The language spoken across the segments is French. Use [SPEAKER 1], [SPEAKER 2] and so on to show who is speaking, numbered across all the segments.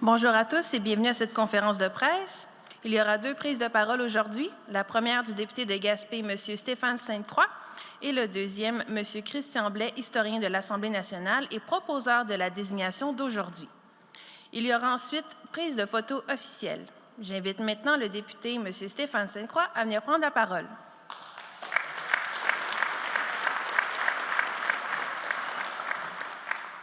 [SPEAKER 1] Bonjour à tous et bienvenue à cette conférence de presse. Il y aura 2 prises de parole aujourd'hui. La première du député de Gaspé, M. Stéphane Sainte-Croix, et le deuxième, M. Christian Blais, historien de l'Assemblée nationale et proposeur de la désignation d'aujourd'hui. Il y aura ensuite prise de photos officielle. J'invite maintenant le député, M. Stéphane Sainte-Croix, à venir prendre la parole.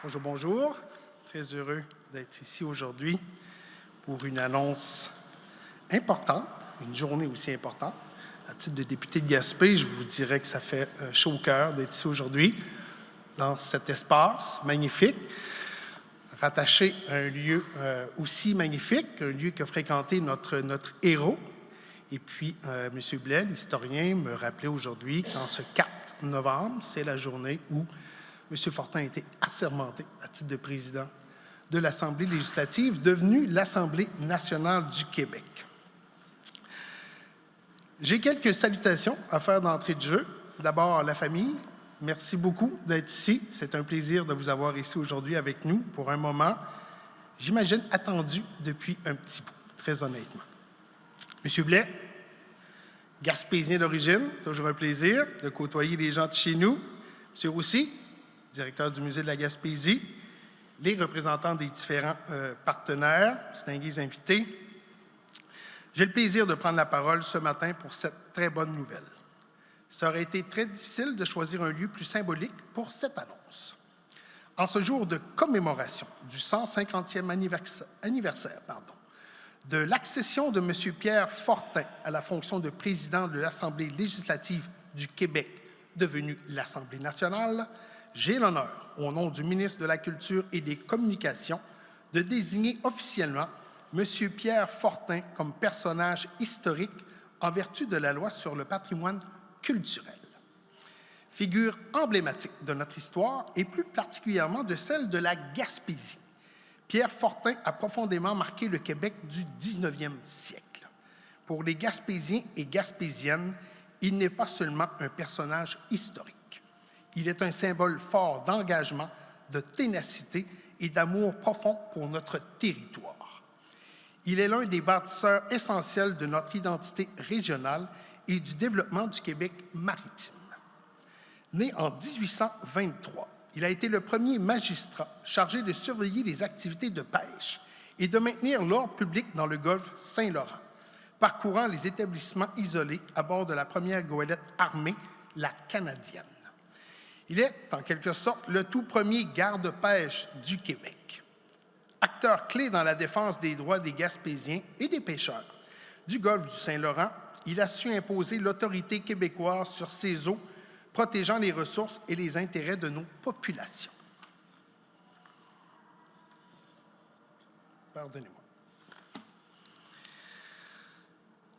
[SPEAKER 2] Bonjour, bonjour. Très heureux d'être ici aujourd'hui pour une annonce importante, une journée aussi importante. À titre de député de Gaspé, je vous dirais que ça fait chaud au cœur d'être ici aujourd'hui, dans cet espace magnifique, rattaché à un lieu aussi magnifique, un lieu qu'a fréquenté notre héros. Et puis, M. Blais, l'historien, me rappelait aujourd'hui qu'en ce 4 novembre, c'est la journée où M. Fortin a été assermenté à titre de président de l'Assemblée législative, devenue l'Assemblée nationale du Québec. J'ai quelques salutations à faire d'entrée de jeu. D'abord, la famille. Merci beaucoup d'être ici. C'est un plaisir de vous avoir ici aujourd'hui avec nous pour un moment, j'imagine, attendu depuis un petit bout, très honnêtement. M. Blais, Gaspésien d'origine, toujours un plaisir de côtoyer les gens de chez nous. M. Roussy, directeur du Musée de la Gaspésie, les représentants des différents partenaires, distingués invités. J'ai le plaisir de prendre la parole ce matin pour cette très bonne nouvelle. Ça aurait été très difficile de choisir un lieu plus symbolique pour cette annonce. En ce jour de commémoration du 150e anniversaire de l'accession de M. Pierre Fortin à la fonction de président de l'Assemblée législative du Québec, devenue l'Assemblée nationale, j'ai l'honneur, au nom du ministre de la Culture et des Communications, de désigner officiellement M. Pierre Fortin comme personnage historique en vertu de la loi sur le patrimoine culturel. Figure emblématique de notre histoire et plus particulièrement de celle de la Gaspésie, Pierre Fortin a profondément marqué le Québec du 19e siècle. Pour les Gaspésiens et Gaspésiennes, il n'est pas seulement un personnage historique. Il est un symbole fort d'engagement, de ténacité et d'amour profond pour notre territoire. Il est l'un des bâtisseurs essentiels de notre identité régionale et du développement du Québec maritime. Né en 1823, il a été le premier magistrat chargé de surveiller les activités de pêche et de maintenir l'ordre public dans le golfe Saint-Laurent, parcourant les établissements isolés à bord de la première goélette armée, la Canadienne. Il est, en quelque sorte, le tout premier garde-pêche du Québec. Acteur clé dans la défense des droits des Gaspésiens et des pêcheurs du golfe du Saint-Laurent, il a su imposer l'autorité québécoise sur ces eaux, protégeant les ressources et les intérêts de nos populations. Pardonnez-moi.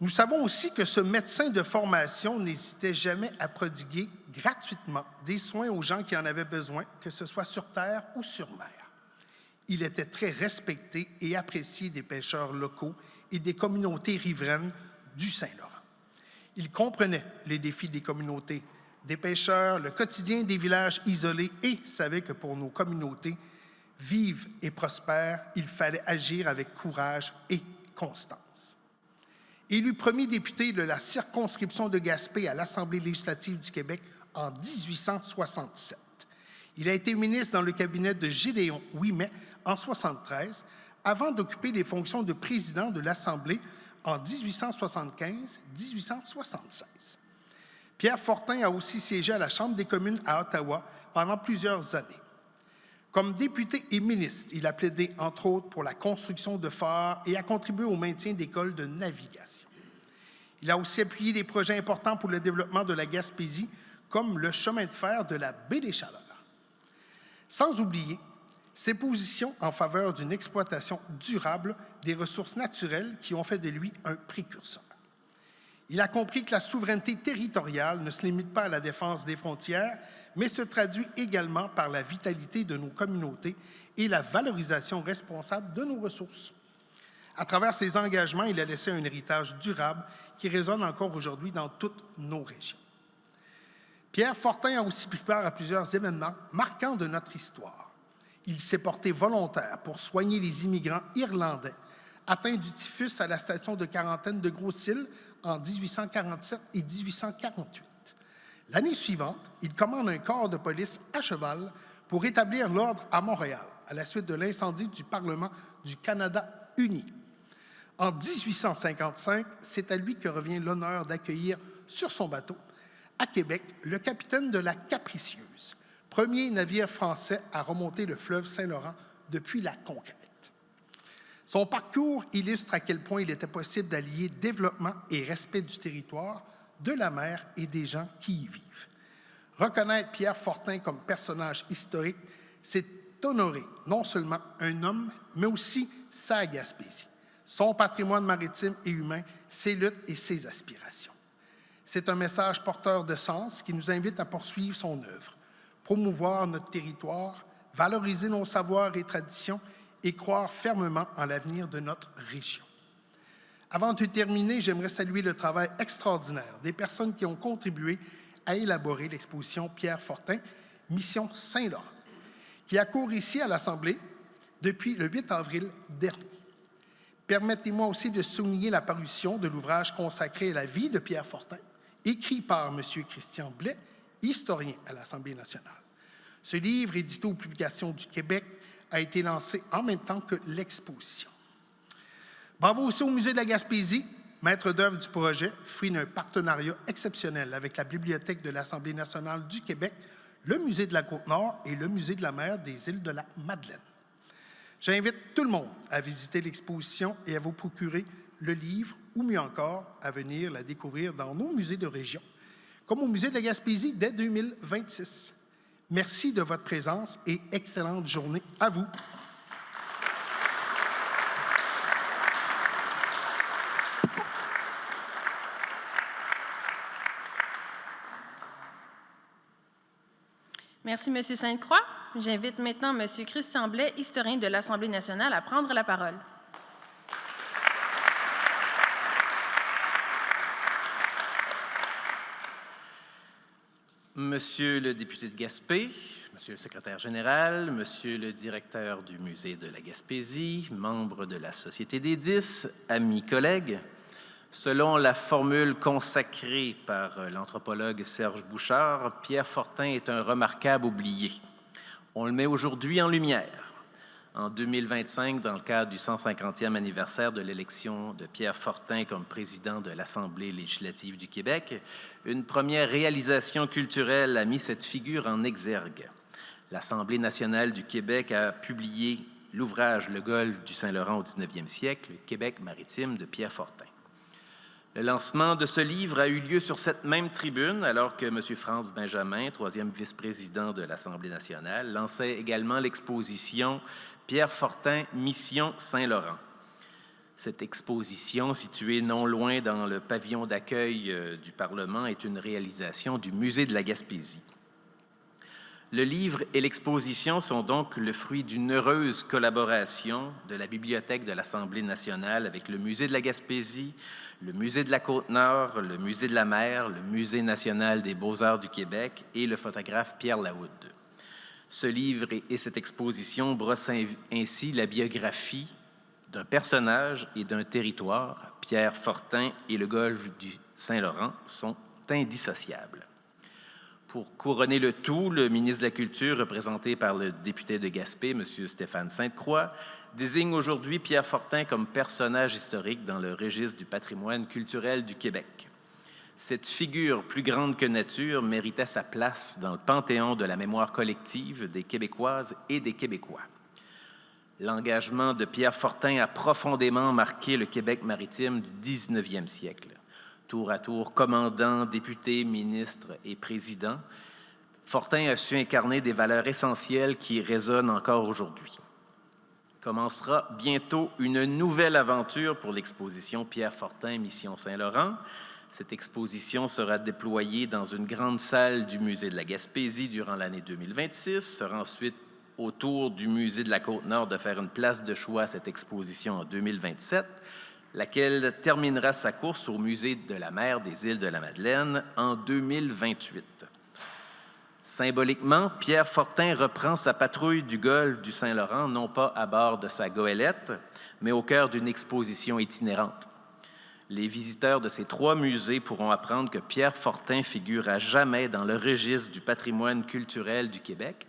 [SPEAKER 2] Nous savons aussi que ce médecin de formation n'hésitait jamais à prodiguer gratuitement des soins aux gens qui en avaient besoin, que ce soit sur terre ou sur mer. Il était très respecté et apprécié des pêcheurs locaux et des communautés riveraines du Saint-Laurent. Il comprenait les défis des communautés, des pêcheurs, le quotidien des villages isolés et savait que pour nos communautés vives et prospères, il fallait agir avec courage et constance. Élu premier député de la circonscription de Gaspé à l'Assemblée législative du Québec en 1867. Il a été ministre dans le cabinet de Gédéon Ouimet en 1973, avant d'occuper les fonctions de président de l'Assemblée en 1875-1876. Pierre Fortin a aussi siégé à la Chambre des communes à Ottawa pendant plusieurs années. Comme député et ministre, il a plaidé, entre autres, pour la construction de phares et a contribué au maintien d'écoles de navigation. Il a aussi appuyé des projets importants pour le développement de la Gaspésie, comme le chemin de fer de la baie des Chaleurs. Sans oublier ses positions en faveur d'une exploitation durable des ressources naturelles qui ont fait de lui un précurseur. Il a compris que la souveraineté territoriale ne se limite pas à la défense des frontières, mais se traduit également par la vitalité de nos communautés et la valorisation responsable de nos ressources. À travers ses engagements, il a laissé un héritage durable qui résonne encore aujourd'hui dans toutes nos régions. Pierre Fortin a aussi pris part à plusieurs événements marquants de notre histoire. Il s'est porté volontaire pour soigner les immigrants irlandais atteints du typhus à la station de quarantaine de Gros-Île en 1847 et 1848. L'année suivante, il commande un corps de police à cheval pour rétablir l'ordre à Montréal, à la suite de l'incendie du Parlement du Canada uni. En 1855, c'est à lui que revient l'honneur d'accueillir sur son bateau, à Québec, le capitaine de la Capricieuse, premier navire français à remonter le fleuve Saint-Laurent depuis la conquête. Son parcours illustre à quel point il était possible d'allier développement et respect du territoire, de la mer et des gens qui y vivent. Reconnaître Pierre Fortin comme personnage historique, c'est honorer non seulement un homme, mais aussi sa Gaspésie, son patrimoine maritime et humain, ses luttes et ses aspirations. C'est un message porteur de sens qui nous invite à poursuivre son œuvre, promouvoir notre territoire, valoriser nos savoirs et traditions et croire fermement en l'avenir de notre région. Avant de terminer, j'aimerais saluer le travail extraordinaire des personnes qui ont contribué à élaborer l'exposition Pierre Fortin, Mission Saint-Laurent, qui a cours ici à l'Assemblée depuis le 8 avril dernier. Permettez-moi aussi de souligner la parution de l'ouvrage consacré à la vie de Pierre Fortin, écrit par M. Christian Blais, historien à l'Assemblée nationale. Ce livre, édité aux Publications du Québec, a été lancé en même temps que l'exposition. Bravo aussi au Musée de la Gaspésie, maître d'œuvre du projet, fruit d'un partenariat exceptionnel avec la Bibliothèque de l'Assemblée nationale du Québec, le Musée de la Côte-Nord et le Musée de la mer des îles de la Madeleine. J'invite tout le monde à visiter l'exposition et à vous procurer le livre, ou mieux encore, à venir la découvrir dans nos musées de région, comme au Musée de la Gaspésie dès 2026. Merci de votre présence et excellente journée à vous.
[SPEAKER 1] Merci, M. Sainte-Croix. J'invite maintenant M. Christian Blais, historien de l'Assemblée nationale, à prendre la parole.
[SPEAKER 3] Monsieur le député de Gaspé, Monsieur le secrétaire général, Monsieur le directeur du Musée de la Gaspésie, membres de la Société des 10, amis collègues, selon la formule consacrée par l'anthropologue Serge Bouchard, Pierre Fortin est un remarquable oublié. On le met aujourd'hui en lumière. En 2025, dans le cadre du 150e anniversaire de l'élection de Pierre Fortin comme président de l'Assemblée législative du Québec, une première réalisation culturelle a mis cette figure en exergue. L'Assemblée nationale du Québec a publié l'ouvrage « Le Golfe du Saint-Laurent au 19e siècle, Québec maritime » de Pierre Fortin. Le lancement de ce livre a eu lieu sur cette même tribune, alors que M. Franz Benjamin, troisième vice-président de l'Assemblée nationale, lançait également l'exposition « Pierre Fortin, Mission Saint-Laurent ». Cette exposition, située non loin dans le pavillon d'accueil du Parlement, est une réalisation du Musée de la Gaspésie. Le livre et l'exposition sont donc le fruit d'une heureuse collaboration de la Bibliothèque de l'Assemblée nationale avec le Musée de la Gaspésie, le Musée de la Côte-Nord, le Musée de la mer, le Musée national des beaux-arts du Québec et le photographe Pierre Lahoud. Ce livre et cette exposition brossent ainsi la biographie d'un personnage et d'un territoire. Pierre Fortin et le golfe du Saint-Laurent sont indissociables. Pour couronner le tout, le ministre de la Culture, représenté par le député de Gaspé, M. Stéphane Sainte-Croix, désigne aujourd'hui Pierre Fortin comme personnage historique dans le registre du patrimoine culturel du Québec. Cette figure plus grande que nature méritait sa place dans le panthéon de la mémoire collective des Québécoises et des Québécois. L'engagement de Pierre Fortin a profondément marqué le Québec maritime du 19e siècle. Tour à tour commandant, député, ministre et président, Fortin a su incarner des valeurs essentielles qui résonnent encore aujourd'hui. Commencera bientôt une nouvelle aventure pour l'exposition Pierre Fortin, Mission Saint-Laurent. Cette exposition sera déployée dans une grande salle du Musée de la Gaspésie durant l'année 2026, sera ensuite au tour du Musée de la Côte-Nord de faire une place de choix à cette exposition en 2027, laquelle terminera sa course au Musée de la mer des îles de la Madeleine en 2028. Symboliquement, Pierre Fortin reprend sa patrouille du golfe du Saint-Laurent, non pas à bord de sa goélette, mais au cœur d'une exposition itinérante. Les visiteurs de ces 3 musées pourront apprendre que Pierre Fortin figure à jamais dans le registre du patrimoine culturel du Québec.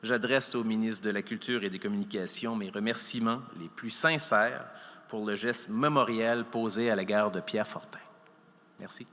[SPEAKER 3] J'adresse au ministre de la Culture et des Communications mes remerciements les plus sincères pour le geste mémoriel posé à l'égard de Pierre Fortin. Merci.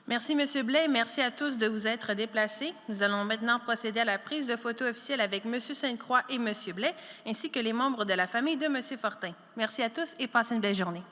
[SPEAKER 1] Merci, M. Blais, et merci à tous de vous être déplacés. Nous allons maintenant procéder à la prise de photo officielle avec M. Sainte-Croix et M. Blais, ainsi que les membres de la famille de M. Fortin. Merci à tous et passez une belle journée.